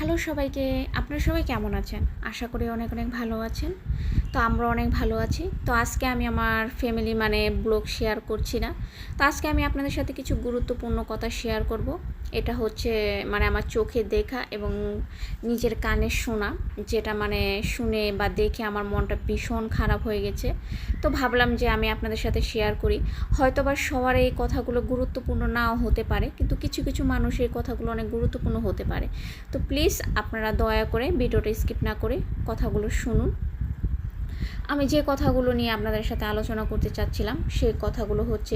Hello সবাইকে, আপনারা সবাই কেমন আছেন? আশা করি অনেক অনেক ভালো আছেন। তো আমরা অনেক ভালো আছি। তো আজকে আমি আমার ফ্যামিলি ব্লগ শেয়ার করছি না। তো আজকে আমি আপনাদের সাথে কিছু গুরুত্বপূর্ণ কথা শেয়ার করব। এটা হচ্ছে আমার চোখে দেখা এবং নিজের কানে শোনা, যেটা শুনে বা দেখে আমার মনটা ভীষণ খারাপ হয়ে গেছে। তো ভাবলাম যে আমি আপনাদের সাথে শেয়ার করি। হয়তোবা সবার এই কথাগুলো গুরুত্বপূর্ণ নাও হতে পারে, কিন্তু কিছু কিছু মানুষের কথাগুলো অনেক গুরুত্বপূর্ণ হতে পারে। তো প্লিজ আপনারা দয়া করে ভিডিওটা স্কিপ না করে কথাগুলো শুনুন। আমি যে কথাগুলো নিয়ে আপনাদের সাথে আলোচনা করতে চাচ্ছিলাম সেই কথাগুলো হচ্ছে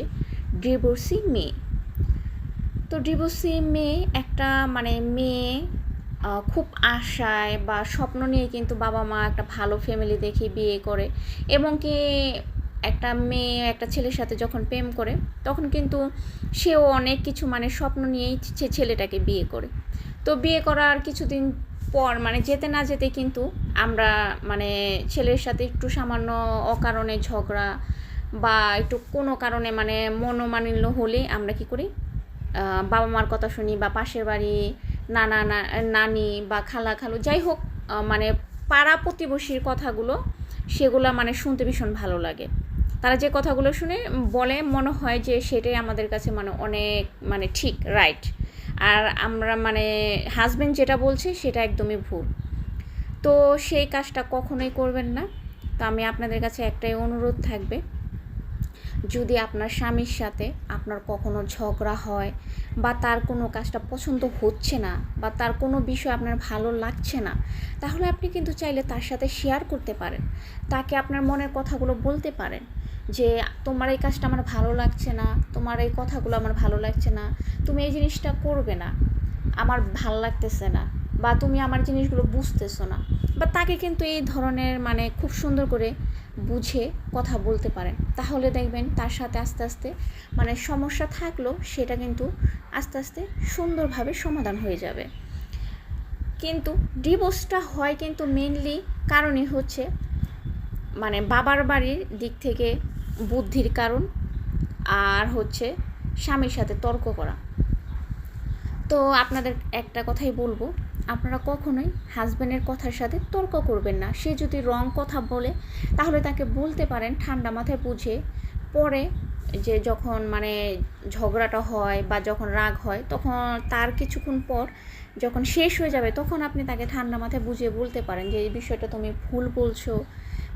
ডিভোর্সি মেয়ে। তো ডিভোর্সি মেয়ে একটা মেয়ে খুব আশায় বা স্বপ্ন নিয়ে কিন্তু বাবা মা একটা ভালো ফ্যামিলি দেখে বিয়ে করে, এবং কি একটা মেয়ে একটা ছেলের সাথে যখন প্রেম করে তখন কিন্তু সেও অনেক কিছু স্বপ্ন নিয়েই ছেলেটাকে বিয়ে করে। তো বিয়ে করার কিছুদিন পর যেতে না যেতে কিন্তু আমরা ছেলের সাথে একটু সামান্য অকারণে ঝগড়া বা একটু কোনো কারণে মনোমালিন্য হলে আমরা কি করি, বাবা মার কথা শুনি বা পাশের বাড়ি নানা নানি বা খালা খালু যাই হোক, পাড়া প্রতিবেশীর কথাগুলো সেগুলো শুনতে ভীষণ ভালো লাগে। তারা যে কথাগুলো শুনে বলে মনে হয় যে সেটাই আমাদের কাছে অনেক ঠিক রাইট, আর আমরা হাজব্যান্ড যেটা বলছে সেটা একদমই ভুল। তো সেই কাজটা কখনোই করবেন না। তো আমি আপনাদের কাছে একটাই অনুরোধ থাকবে, যদি আপনার স্বামীর সাথে আপনার কখনো ঝগড়া হয় বা তার কোনো কাজটা পছন্দ হচ্ছে না বা তার কোনো বিষয় আপনার ভালো লাগছে না, তাহলে আপনি কিন্তু চাইলে তার সাথে শেয়ার করতে পারেন, তাকে আপনার মনের কথাগুলো বলতে পারেন যে তোমার এই কাজটা আমার ভালো লাগছে না, তোমার এই কথাগুলো আমার ভালো লাগছে না, তুমি এই জিনিসটা করবে না, আমার ভালো লাগতেছে না, বা তুমি আমার জিনিসগুলো বুঝতেছো না। বা তাকে কিন্তু এই ধরনের খুব সুন্দর করে বুঝে কথা বলতে পারেন, তাহলে দেখবেন তার সাথে আস্তে আস্তে সমস্যা থাকলেও সেটা কিন্তু আস্তে আস্তে সুন্দরভাবে সমাধান হয়ে যাবে। কিন্তু ডিভোর্সটা হয় কিন্তু মেনলি কারণই হচ্ছে বাবার বাড়ির দিক থেকে বুদ্ধির কারণ, আর হচ্ছে স্বামীর সাথে তর্ক করা। তো আপনাদের একটা কথাই বলবো, আপনারা কখনোই হাজব্যান্ডের কথার সাথে তর্ক করবেন না। সে যদি রং কথা বলে তাহলে তাকে বলতে পারেন ঠান্ডা মাথায় বুঝে, পরে যে যখন ঝগড়াটা হয় বা যখন রাগ হয় তখন তার কিছুক্ষণ পর যখন শেষ হয়ে যাবে তখন আপনি তাকে ঠান্ডা মাথায় বুঝিয়ে বলতে পারেন যে এই বিষয়টা তুমি ভুল বলছো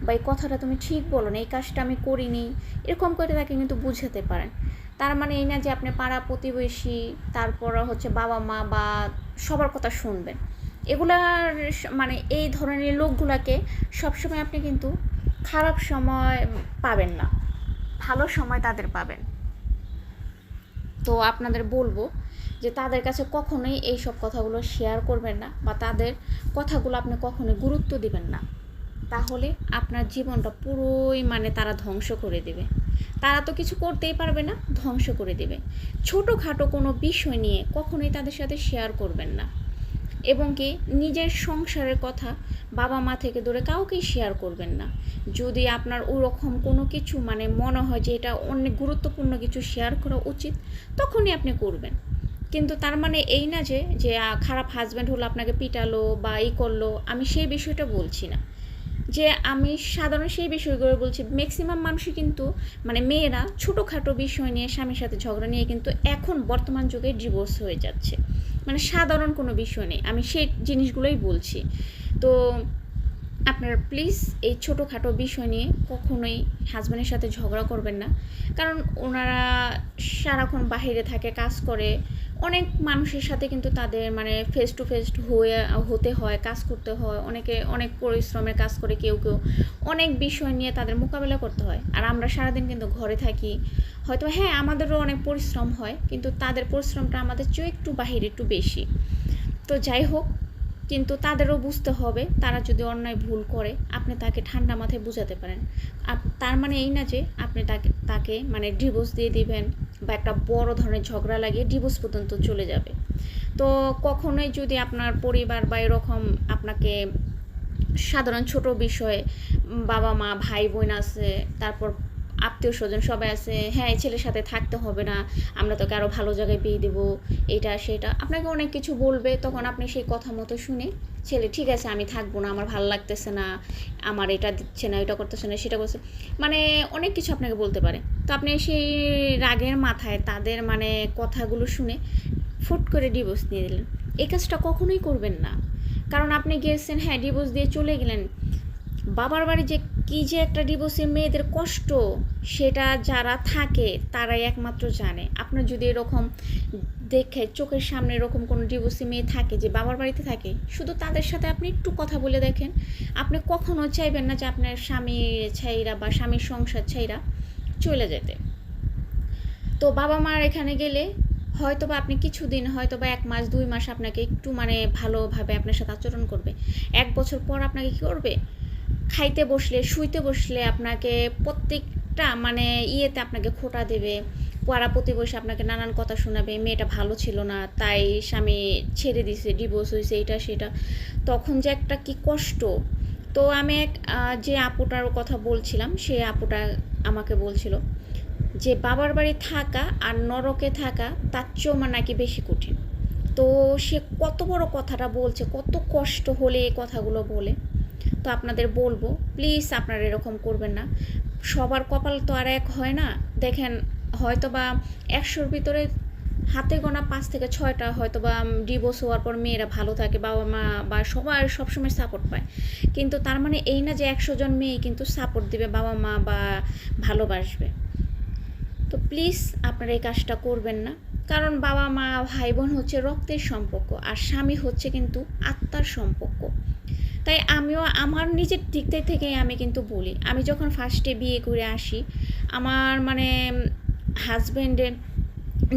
বা এই কথাটা তুমি ঠিক বলো না, এই কাজটা আমি করিনি, এরকম করে তাকে কিন্তু বুঝাতে পারেন। তার এই না যে আপনি পাড়া প্রতিবেশী তারপর হচ্ছে বাবা মা বা সবার কথা শুনবেন। এগুলার এই ধরনের লোকগুলাকে সবসময় আপনি কিন্তু খারাপ সময় পাবেন না, ভালো সময় তাদের পাবেন। তো আপনাদের বলবো যে তাদের কাছে কখনোই এই সব কথাগুলো শেয়ার করবেন না বা তাদের কথাগুলো আপনি কখনোই গুরুত্ব দিবেন না, তাহলে আপনার জীবনটা পুরোই তারা ধ্বংস করে দেবে। তারা তো কিছু করতেই পারবে না, ধ্বংস করে দেবে। ছোটোখাটো কোনো বিষয় নিয়ে কখনোই তাদের সাথে শেয়ার করবেন না, এবং কি নিজের সংসারের কথা বাবা মা থেকে ধরে কাউকেই শেয়ার করবেন না। যদি আপনার ওরকম কোনো কিছু মনে হয় যে এটা অনেক গুরুত্বপূর্ণ কিছু শেয়ার করা উচিত, তখনই আপনি করবেন। কিন্তু তার এই না যে যে খারাপ হাজব্যান্ড হলো আপনাকে পিটালো বা এই করলো, আমি সেই বিষয়টা বলছি না। যে আমি সাধারণ সেই বিষয়গুলো বলছি, ম্যাক্সিমাম মানুষই কিন্তু মেয়েরা ছোটোখাটো বিষয় নিয়ে স্বামীর সাথে ঝগড়া নিয়ে কিন্তু এখন বর্তমান যুগে ডিভোর্স হয়ে যাচ্ছে, সাধারণ কোনো বিষয় নেই, আমি সেই জিনিসগুলোই বলছি। তো আপনারা প্লিজ এই ছোটোখাটো বিষয় নিয়ে কখনোই হাজব্যান্ডের সাথে ঝগড়া করবেন না, কারণ ওনারা সারাক্ষণ বাহিরে থাকে, কাজ করে, অনেক মানুষের সাথে কিন্তু তাদের ফেস টু ফেস হতে হয়, কাজ করতে হয়, অনেকে অনেক পরিশ্রমের কাজ করে, কেউ কেউ অনেক বিষয় নিয়ে তাদের মোকাবেলা করতে হয়। আর আমরা সারাদিন কিন্তু ঘরে থাকি, হয়তো হ্যাঁ আমাদেরও অনেক পরিশ্রম হয়, কিন্তু তাদের পরিশ্রমটা আমাদের চেয়ে একটু বাহিরে একটু বেশি। তো যাই হোক, কিন্তু তাদেরও বুঝতে হবে তারা যদি অন্যায় ভুল করে আপনি তাকে ঠান্ডা মাথায় বুঝাতে পারেন। তার এই না যে আপনি তাকে ডিভোর্স দিয়ে দিবেন বা একটা বড় ধরনের ঝগড়া লাগিয়ে ডিভোর্স পর্যন্ত চলে যাবে। তো কখনোই যদি আপনার পরিবার বা এরকম আপনাকে সাধারণ ছোট বিষয়ে বাবা মা ভাই বোন আছে, তারপর আত্মীয় স্বজন সবাই আছে, হ্যাঁ এই ছেলের সাথে থাকতে হবে না, আমরা তোকে আরও ভালো জায়গায় বিয়ে দেবো, এটা সেটা আপনাকে অনেক কিছু বলবে। তখন আপনি সেই কথা মতো শুনে ছেলে ঠিক আছে আমি থাকবো না, আমার ভালো লাগতেছে না, আমার এটা দিচ্ছে না, এটা করতেছে না, সেটা করছে, মানে অনেক কিছু আপনাকে বলতে পারে। তো আপনি সেই রাগের মাথায় তাদের মানে কথাগুলো শুনে ফুট করে ডিভোর্স দিয়ে দিলেন। এই কাজটা কখনোই করবেন না। কারণ আপনি গিয়েছেন, হ্যাঁ ডিভোর্স দিয়ে চলে গেলেন, বাবার বাড়ি যে কী যে একটা ডিভোর্সে মেয়েদের কষ্ট, সেটা যারা থাকে তারাই একমাত্র জানে। আপনার যদি এরকম দেখে চোখের সামনে এরকম কোনো ডিভোর্সি মেয়ে থাকে যে বাবার বাড়িতে থাকে, শুধু তাদের সাথে আপনি একটু কথা বলে দেখেন, আপনি কখনো চাইবেন না যে আপনার স্বামী ছাইরা বা স্বামীর সংসার ছাইরা চলে যেতে। তো বাবা মার এখানে গেলে হয়তো বা আপনি কিছুদিন, হয়তো বা 1 মাস 2 মাস আপনাকে একটু মানে ভালোভাবে আপনার সাথে আচরণ করবে। 1 বছর পর আপনাকে কী করবে, খাইতে বসলে শুইতে বসলে আপনাকে প্রত্যেকটা মানে ইয়েতে আপনাকে খোঁটা দেবে, পাড়া প্রতিবেশী আপনাকে নানান কথা শোনাবে, মেয়েটা ভালো ছিল না তাই স্বামী ছেড়ে দিছে, ডিভোর্স হয়েছে, এটা সেটা। তখন যে একটা কি কষ্ট। তো আমি এক যে আপুটার কথা বলছিলাম, সে আপুটা আমাকে বলছিল যে বাবার বাড়ি থাকা আর নরকে থাকা তার চেয়েও নাকি বেশি কঠিন। তো সে কত বড় কথাটা বলছে, কত কষ্ট হলে এই কথাগুলো বলে। তো আপনাদের বলবো প্লিজ আপনারা এরকম করবেন না। সবার কপাল তো আর এক হয় না। দেখেন হয়তো বা 100-র ভিতরে হাতে গোনা 5 থেকে 6টা হয়তো বা ডিভোর্স হওয়ার পর মেয়েরা ভালো থাকে, বাবা মা বা সবার সবসময় সাপোর্ট পায়। কিন্তু তার মানে এই না যে 100 জন মেয়ে কিন্তু সাপোর্ট দিবে বাবা মা বা ভালোবাসবে। তো প্লিজ আপনারা এই কাজটা করবেন না। কারণ বাবা মা ভাই বোন হচ্ছে রক্তের সম্পর্ক, আর স্বামী হচ্ছে কিন্তু আত্মার সম্পর্ক। তাই আমিও আমার নিজের দিক থেকেই আমি কিন্তু বলি, আমি যখন ফার্স্টে বিয়ে করে আসি, আমার মানে হাজব্যান্ডের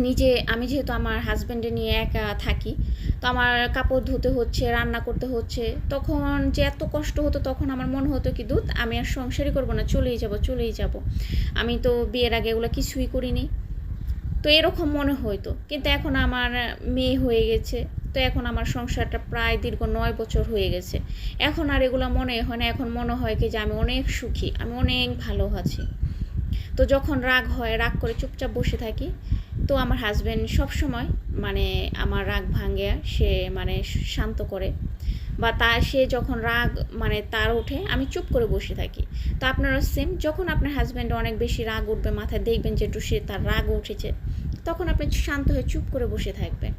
নিজে, আমি যেহেতু আমার হাজব্যান্ডে নিয়ে একা থাকি, তো আমার কাপড় ধুতে হচ্ছে, রান্না করতে হচ্ছে, তখন যে এত কষ্ট হতো, তখন আমার মনে হতো কি দুধ আমি আর সংসারই করবো না, চলেই যাব। আমি তো বিয়ের আগে এগুলো কিছুই করিনি। তো এরকম মনে হইতো। কিন্তু এখন আমার মেয়ে হয়ে গেছে, তো এখন আমার সংসারটা প্রায় দীর্ঘ 9 বছর হয়ে গেছে। এখন আর এগুলো মনে হয় না, এখন মনে হয় কি যে আমি অনেক সুখী, আমি অনেক ভালো আছি। তো যখন রাগ হয়, রাগ করে চুপচাপ বসে থাকি, তো আমার হাজব্যান্ড সবসময় মানে আমার রাগ ভাঙে, সে মানে শান্ত করে, বা সে যখন রাগ মানে তার ওঠে, আমি চুপ করে বসে থাকি। তো আপনারা সেম, যখন আপনার হাজব্যান্ড অনেক বেশি রাগ উঠবে মাথায়, দেখবেন যে একটু সে তার রাগ উঠেছে, তখন আপনি শান্ত হয়ে চুপ করে বসে থাকবেন।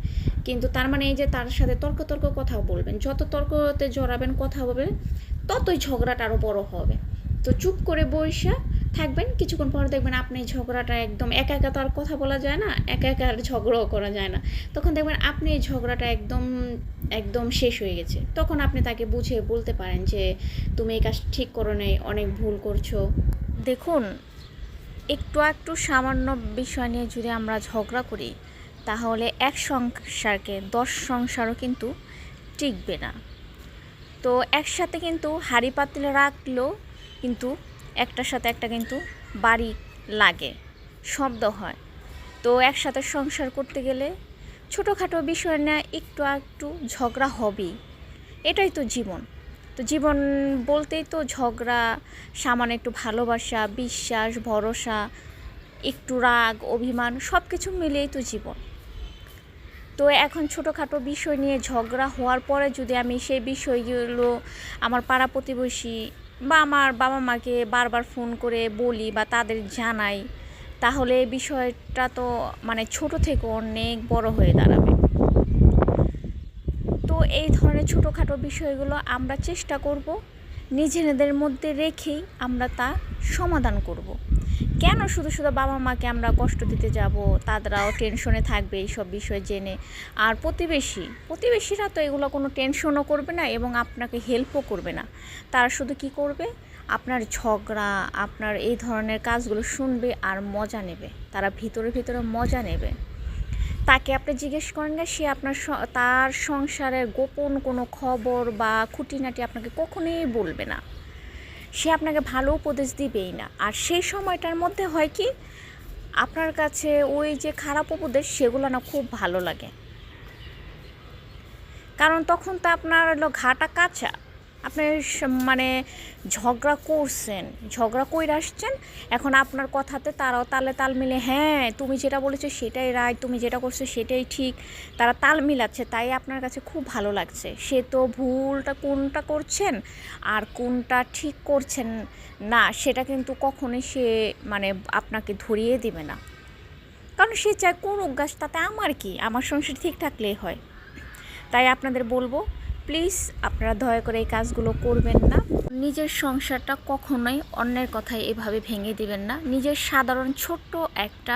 কিন্তু তার মানে এই যে তার সাথে তর্ক কথাও বলবেন, যত তর্কতে জড়াবেন, কথা বলবেন, ততই ঝগড়াটা আরও বড় হবে। তো চুপ করে বসে থাকবেন, কিছুক্ষণ পর দেখবেন আপনি ঝগড়াটা একদম, একা তো আর কথা বলা যায় না, একা আর ঝগড়াও করা যায় না, তখন দেখবেন আপনি এই ঝগড়াটা একদম একদম শেষ হয়ে গেছে। তখন আপনি তাকে বুঝিয়ে বলতে পারেন যে তুমি এই কাজ ঠিক করো নাই, অনেক ভুল করছো। দেখুন, একটু সামান্য বিষয় নিয়ে যদি আমরা ঝগড়া করি, তাহলে এক সংসারকে 10 সংসারও কিন্তু টিকবে না। তো একসাথে কিন্তু হাঁড়ি পাতিল রাখলেও কিন্তু একটার সাথে একটা কিন্তু বাড়ি লাগে, শব্দ হয়। তো একসাথে সংসার করতে গেলে ছোটোখাটো বিষয় নিয়ে একটু ঝগড়া হবেই, এটাই তো জীবন। তো জীবন বলতেই তো ঝগড়া, সামান্য একটু ভালোবাসা, বিশ্বাস, ভরসা, একটু রাগ, অভিমান, সব কিছু মিলিয়েই তো জীবন। তো এখন ছোটোখাটো বিষয় নিয়ে ঝগড়া হওয়ার পরে যদি আমি সেই বিষয়গুলো আমার পাড়া প্রতিবেশী বা আমার বাবা মাকে বারবার ফোন করে বলি বা তাদের জানাই, তাহলে এই বিষয়টা তো মানে ছোট থেকে অনেক বড় হয়ে দাঁড়াবে। তো এই ধরনের ছোটোখাটো বিষয়গুলো আমরা চেষ্টা করব নিজেদের মধ্যে রেখেই আমরা তা সমাধান করব। কেন শুধু বাবা মাকে আমরা কষ্ট দিতে যাব, তারাও টেনশনে থাকবে এইসব বিষয় জেনে। আর প্রতিবেশীরা তো এগুলো কোনো টেনশনও করবে না এবং আপনাকে হেল্পও করবে না। তারা শুধু কি করবে, আপনার ঝগড়া, আপনার এই ধরনের কাজগুলো শুনবে আর মজা নেবে। তারা ভিতরে মজা নেবে। তাকে আপনি জিজ্ঞেস করেন না, সে আপনার তার সংসারের গোপন কোনো খবর বা খুঁটিনাটি আপনাকে কখনোই বলবে না। সে আপনাকে ভালো উপদেশ দিবেই না। আর সেই সময়টার মধ্যে হয় কি, আপনার কাছে ওই যে খারাপ উপদেশ সেগুলো না খুব ভালো লাগে, কারণ তখন তো আপনার হলো ঘাটা কাঁচা, আপনি মানে ঝগড়া করছেন, ঝগড়া কইরা আসছেন, এখন আপনার কথাতে তারাও তালে তাল মিলে হ্যাঁ তুমি যেটা বলেছো সেটাই রাইট, তুমি যেটা করছো সেটাই ঠিক, তারা তাল মিলাচ্ছে, তাই আপনার কাছে খুব ভালো লাগছে। সে তো ভুলটা কোনটা করছেন আর কোনটা ঠিক করছেন না সেটা কিন্তু কখনোই সে মানে আপনাকে ধরিয়ে দিবে না, কারণ সে চায় কোন অভ্যাস, তাতে আমার কি, আমার সংসার ঠিক থাকলেই হয়। তাই আপনাদের বলবো প্লিজ আপনারা দয়া করে এই কাজগুলো করবেন না। নিজের সংসারটা কখনোই অন্যের কথায় এভাবে ভেঙে দিবেন না। নিজের সাধারণ ছোট্ট একটা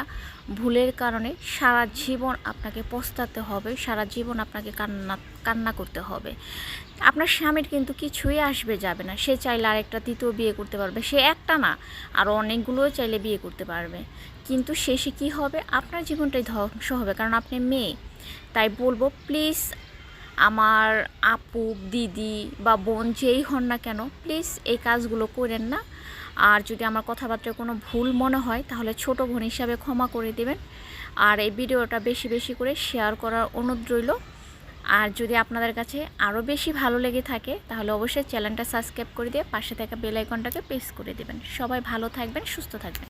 ভুলের কারণে সারা জীবন আপনাকে পস্তাতে হবে, সারা জীবন আপনাকে কান্না কান্না করতে হবে। আপনার স্বামীর কিন্তু কিছুই আসবে যাবে না, সে চাইলে আরেকটা তৃতীয় বিয়ে করতে পারবে, সে একটা না আরও অনেকগুলোও চাইলে বিয়ে করতে পারবে, কিন্তু শেষে কী হবে, আপনার জীবনটাই ধ্বংস হবে, কারণ আপনি মেয়ে। তাই বলবো প্লিজ আমার আপু দিদি বা বোন যেই হন না কেন, প্লিজ এই কাজগুলো করেন না। আর যদি আমার কথাবার্তায় কোনো ভুল মনে হয় তাহলে ছোট বোন হিসাবে ক্ষমা করে দেবেন। আর এই ভিডিওটা বেশি বেশি করে শেয়ার করার অনুরোধ রইল। আর যদি আপনাদের কাছে আরও বেশি ভালো লেগে থাকে তাহলে অবশ্যই চ্যানেলটা সাবস্ক্রাইব করে দিয়ে পাশে থাকা বেল আইকনটাকে প্রেস করে দেবেন। সবাই ভালো থাকবেন, সুস্থ থাকবেন।